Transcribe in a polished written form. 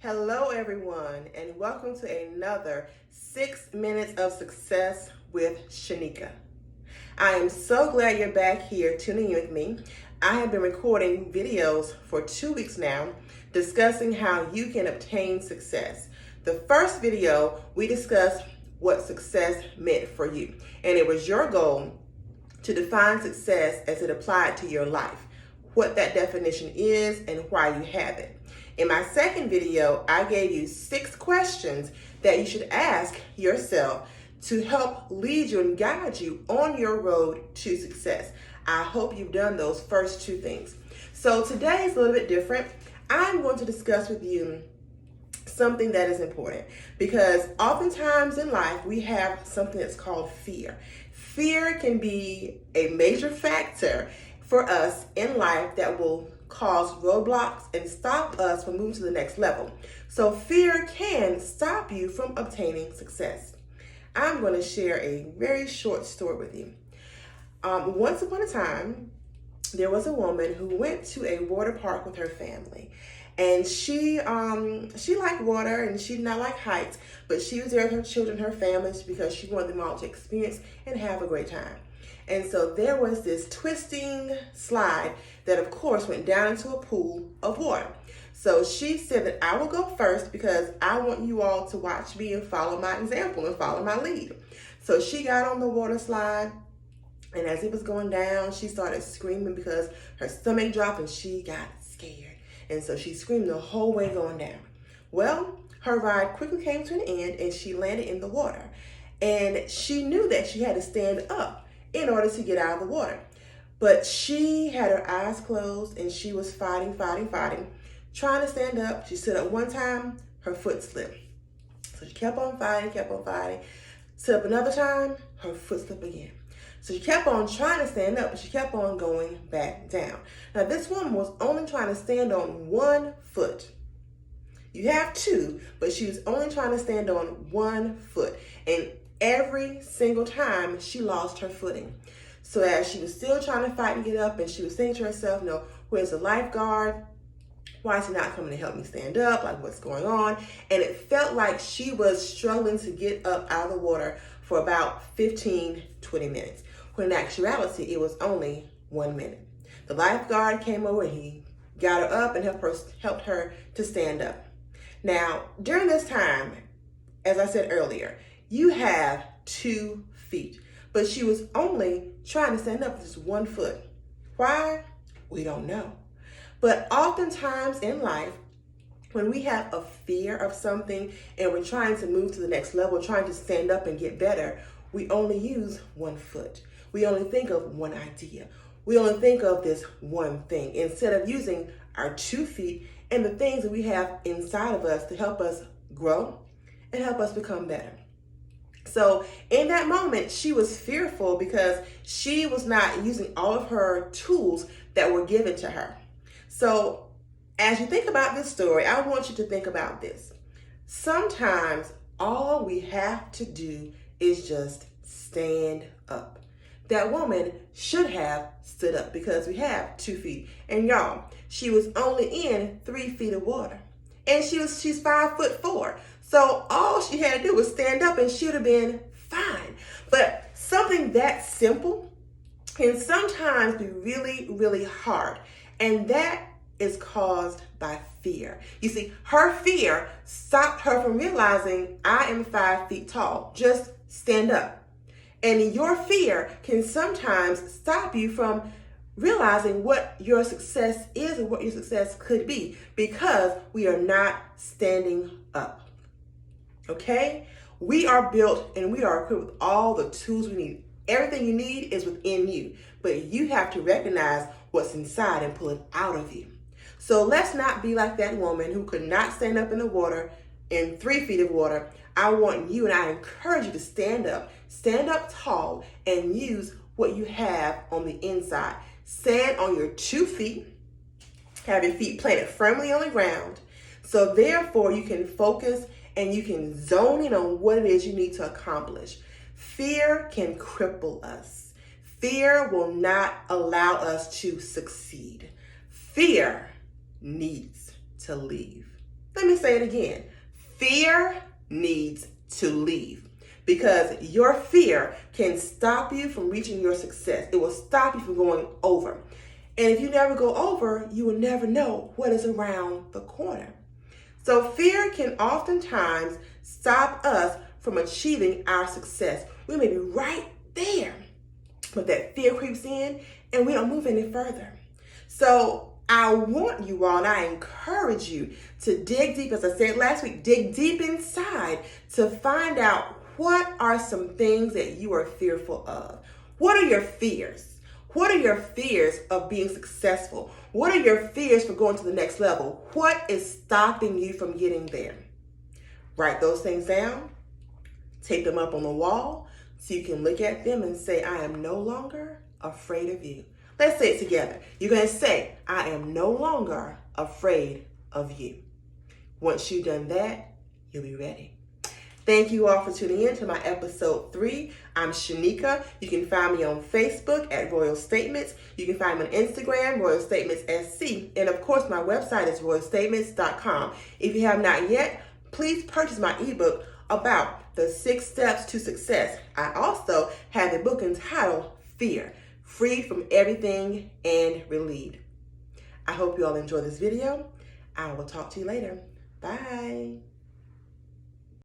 Hello, everyone, and welcome to another 6 Minutes of Success with Shenika. I am so glad you're back here tuning in with me. I have been recording videos for 2 weeks now discussing how you can obtain success. The first video, we discussed what success meant for you, and it was your goal to define success as it applied to your life, what that definition is, and why you have it. In my second video, I gave you 6 questions that you should ask yourself to help lead you and guide you on your road to success. I hope you've done those first 2 things. So today is a little bit different. I'm going to discuss with you something that is important because oftentimes in life we have something that's called fear. Fear can be a major factor for us in life that will cause roadblocks and stop us from moving to the next level. So fear can stop you from obtaining success. I'm going to share a very short story with you. Once upon a time, there was a woman who went to a water park with her family. And she liked water and she did not like heights, but she was there with her children, her family, because she wanted them all to experience and have a great time. And so there was this twisting slide that of course went down into a pool of water. So she said that I will go first because I want you all to watch me and follow my example and follow my lead. So she got on the water slide, and as it was going down, she started screaming because her stomach dropped and she got scared. And so she screamed the whole way going down. Well, her ride quickly came to an end and she landed in the water. And she knew that she had to stand up in order to get out of the water. But she had her eyes closed and she was fighting, trying to stand up. She stood up one time, her foot slipped. So she kept on fighting. Stood up another time, her foot slipped again. So she kept on trying to stand up, but she kept on going back down. Now this woman was only trying to stand on one foot. You have 2, but she was only trying to stand on one foot. And every single time she lost her footing. So as she was still trying to fight and get up, and she was saying to herself, no, where's the lifeguard? Why is he not coming to help me stand up? Like, what's going on? And it felt like she was struggling to get up out of the water for about 15, 20 minutes. When in actuality, it was only 1 minute. The lifeguard came over and he got her up and helped her to stand up. Now, during this time, as I said earlier, you have 2 feet, but she was only trying to stand up with just 1 foot. Why? We don't know. But oftentimes in life, when we have a fear of something and we're trying to move to the next level, trying to stand up and get better, we only use 1 foot. We only think of one idea. We only think of this one thing instead of using our 2 feet and the things that we have inside of us to help us grow and help us become better. So in that moment, she was fearful because she was not using all of her tools that were given to her. So as you think about this story, I want you to think about this. Sometimes all we have to do is just stand up. That woman should have stood up because we have 2 feet. And y'all, she was only in 3 feet of water. And she's 5'4". So all she had to do was stand up and she would have been fine. But something that simple can sometimes be really, really hard. And that is caused by fear. You see, her fear stopped her from realizing I am 5 feet tall. Just stand up. And your fear can sometimes stop you from realizing what your success is and what your success could be because we are not standing up. Okay? We are built and we are equipped with all the tools we need. Everything you need is within you, but you have to recognize what's inside and pull it out of you. So let's not be like that woman who could not stand up in the water, in 3 feet of water. I want you and I encourage you to stand up tall and use what you have on the inside. Stand on your 2 feet, have your feet planted firmly on the ground. So therefore you can focus and you can zone in on what it is you need to accomplish. Fear can cripple us. Fear will not allow us to succeed. Fear needs to leave. Let me say it again. Fear needs to leave, because your fear can stop you from reaching your success. It will stop you from going over. And if you never go over, you will never know what is around the corner. So fear can oftentimes stop us from achieving our success. We may be right there, but that fear creeps in and we don't move any further. So I want you all, and I encourage you to dig deep, as I said last week, dig deep inside to find out what are some things that you are fearful of. What are your fears? What are your fears of being successful? What are your fears for going to the next level? What is stopping you from getting there? Write those things down, tape them up on the wall so you can look at them and say, I am no longer afraid of you. Let's say it together. You're going to say, I am no longer afraid of you. Once you've done that, you'll be ready. Thank you all for tuning in to my episode 3. I'm Shenika. You can find me on Facebook at Royal Statements. You can find me on Instagram, Royal Statements SC. And of course, my website is royalstatements.com. If you have not yet, please purchase my ebook about the 6 steps to success. I also have a book entitled Fear, Free from Everything and Relieved. I hope you all enjoy this video. I will talk to you later. Bye.